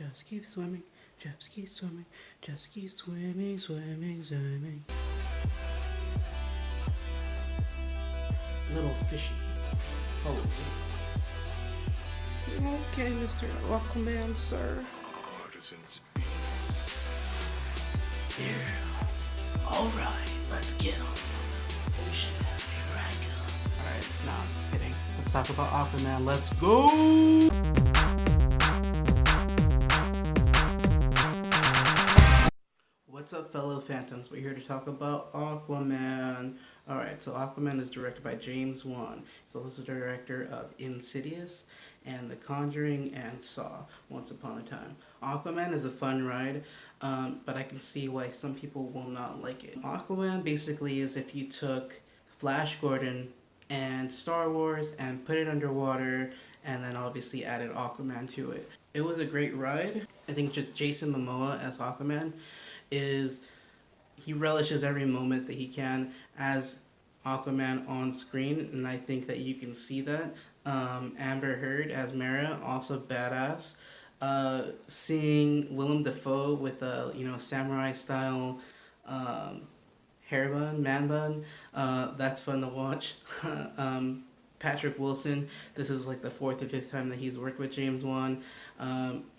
Just keep swimming, just keep swimming, just keep swimming, swimming, swimming. Little fishy. Oh. Okay, Mr. Aquaman, sir. Yeah. Alright, let's get him. Ocean has me right. Alright, nah, I'm just kidding. Let's talk about Aquaman. Let's go! What's up, fellow phantoms? We're here to talk about Aquaman. Alright, so Aquaman is directed by James Wan. He's also the director of Insidious and The Conjuring and Saw, Once Upon a Time. Aquaman is a fun ride, but I can see why some people will not like it. Aquaman basically is if you took Flash Gordon and Star Wars and put it underwater and then obviously added Aquaman to it. It was a great ride. I think Jason Momoa as Aquaman he relishes every moment that he can as Aquaman on screen, and I think that you can see that. Amber Heard as Mara, also badass. Seeing Willem Dafoe with a samurai style hair bun, man bun, that's fun to watch. Patrick Wilson, this is like the 4th or 5th time that he's worked with James Wan.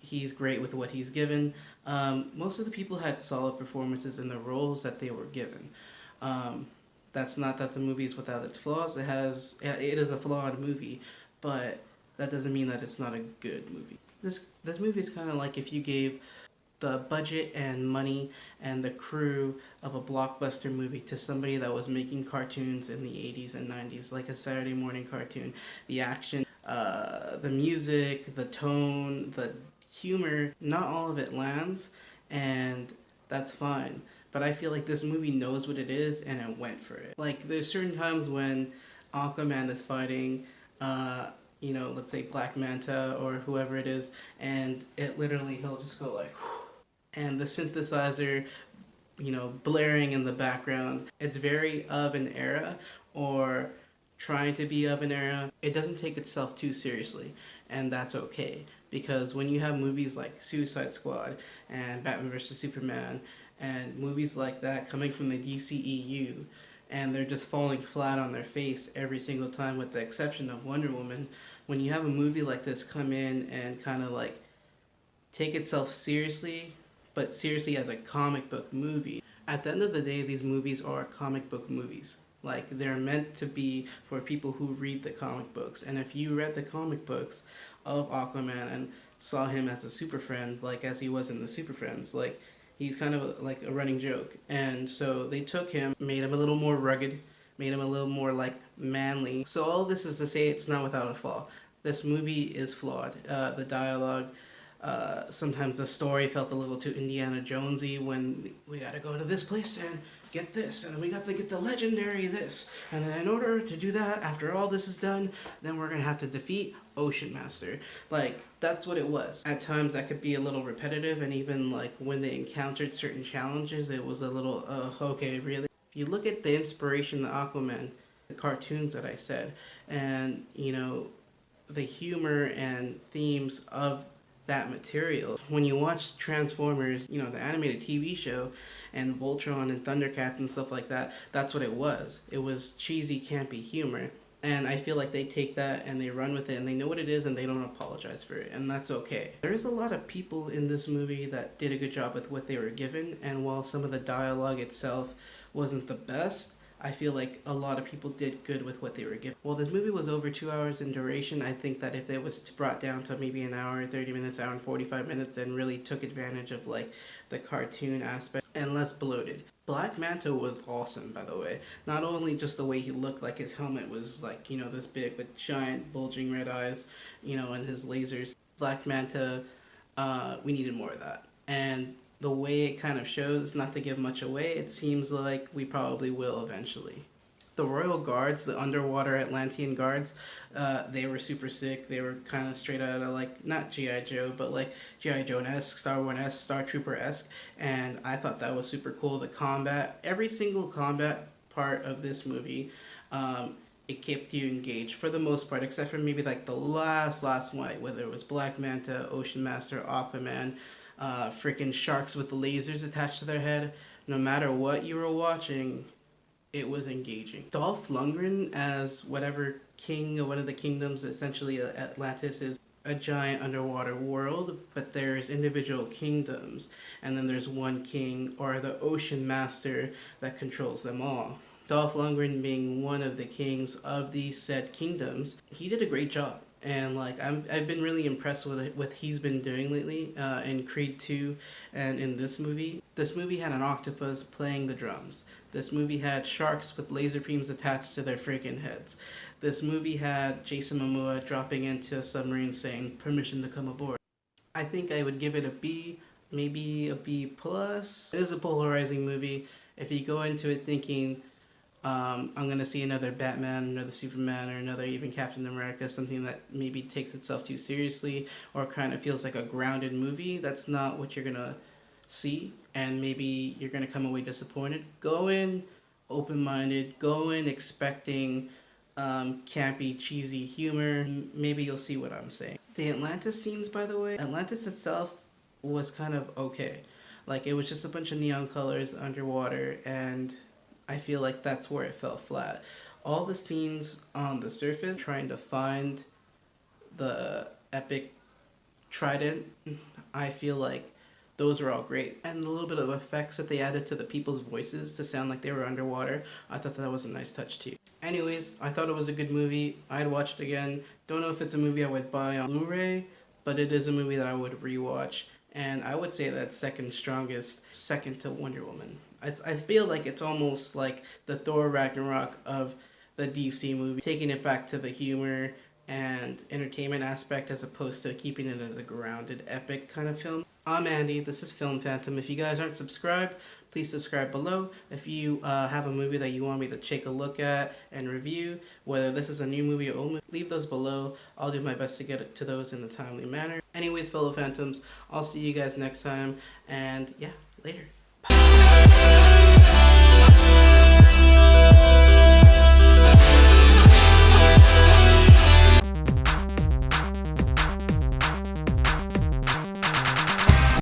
He's great with what he's given. Most of the people had solid performances in the roles that they were given. That's not that the movie is without its flaws. It is a flawed movie, but that doesn't mean that it's not a good movie. This movie is kind of like if you gave the budget and money and the crew of a blockbuster movie to somebody that was making cartoons in the 80s and 90s, like a Saturday morning cartoon. The action, the music, the tone, the humor, not all of it lands, and that's fine. But I feel like this movie knows what it is and it went for it. Like, there's certain times when Aquaman is fighting, let's say Black Manta or whoever it is, and it literally, he'll just go like, and the synthesizer, blaring in the background. It's very of an era, or trying to be of an era. It doesn't take itself too seriously, and that's okay. Because when you have movies like Suicide Squad and Batman vs. Superman, and movies like that coming from the DCEU, and they're just falling flat on their face every single time with the exception of Wonder Woman, when you have a movie like this come in and kind of like take itself seriously, but seriously as a comic book movie. At the end of the day, these movies are comic book movies. Like, they're meant to be for people who read the comic books. And if you read the comic books of Aquaman and saw him as a super friend, like as he was in the Super Friends, like, he's kind of like a running joke. And so they took him, made him a little more rugged, made him a little more like manly. So all this is to say it's not without a flaw. This movie is flawed. The dialogue, sometimes the story felt a little too Indiana Jonesy when we gotta go to this place and get this, and we got to get the legendary this, and then in order to do that, after all this is done, then we're gonna have to defeat Ocean Master. Like, that's what it was. At times that could be a little repetitive, and even like when they encountered certain challenges, it was a little, okay, really? If you look at the inspiration of Aquaman, the cartoons that I said, and the humor and themes of that material. When you watch Transformers, the animated TV show, and Voltron and Thundercats and stuff like that, that's what it was. It was cheesy, campy humor. And I feel like they take that and they run with it and they know what it is and they don't apologize for it, and that's okay. There's a lot of people in this movie that did a good job with what they were given, and while some of the dialogue itself wasn't the best, I feel like a lot of people did good with what they were given. Well, this movie was over 2 hours in duration. I think that if it was brought down to maybe an hour, 30 minutes, hour and 45 minutes, and really took advantage of like the cartoon aspect and less bloated. Black Manta was awesome, by the way. Not only just the way he looked, like his helmet was like, this big with giant bulging red eyes, and his lasers. Black Manta, we needed more of that. And the way it kind of shows, not to give much away, it seems like we probably will eventually. The Royal Guards, the underwater Atlantean guards, they were super sick. They were kind of straight out of like, not G.I. Joe, but like G.I. Joe-esque, Star Wars-esque, Star Trooper-esque, and I thought that was super cool. The combat, every single combat part of this movie it kept you engaged for the most part, except for maybe like the last one, whether it was Black Manta, Ocean Master, Aquaman, freaking sharks with lasers attached to their head. No matter what you were watching, it was engaging. Dolph Lundgren as whatever king of one of the kingdoms, essentially Atlantis is a giant underwater world, but there's individual kingdoms, and then there's one king or the ocean master that controls them all. Dolph Lundgren being one of the kings of these said kingdoms, he did a great job. And like I've been really impressed with what he's been doing lately in Creed 2 and in this movie. This movie had an octopus playing the drums. This movie had sharks with laser beams attached to their freaking heads. This movie had Jason Momoa dropping into a submarine saying permission to come aboard. I think I would give it a B, maybe a B plus. It is a polarizing movie. If you go into it thinking I'm gonna see another Batman, another Superman, or another even Captain America, something that maybe takes itself too seriously or kind of feels like a grounded movie, that's not what you're gonna see, and maybe you're gonna come away disappointed. Go in open-minded, go in expecting campy, cheesy humor. Maybe you'll see what I'm saying. The Atlantis scenes, by the way, Atlantis itself was kind of okay. Like, it was just a bunch of neon colors underwater, and I feel like that's where it fell flat. All the scenes on the surface, trying to find the epic trident, I feel like those were all great. And the little bit of effects that they added to the people's voices to sound like they were underwater, I thought that was a nice touch too. Anyways, I thought it was a good movie. I'd watch it again. Don't know if it's a movie I would buy on Blu-ray, but it is a movie that I would rewatch. And I would say that's second strongest, second to Wonder Woman. I feel like it's almost like the Thor Ragnarok of the DC movie, taking it back to the humor and entertainment aspect as opposed to keeping it as a grounded, epic kind of film. I'm Andy, this is FilmPhantom. If you guys aren't subscribed, please subscribe below. If you have a movie that you want me to take a look at and review, whether this is a new movie or old movie, leave those below. I'll do my best to get to those in a timely manner. Anyways, fellow Phantoms, I'll see you guys next time, and yeah, later.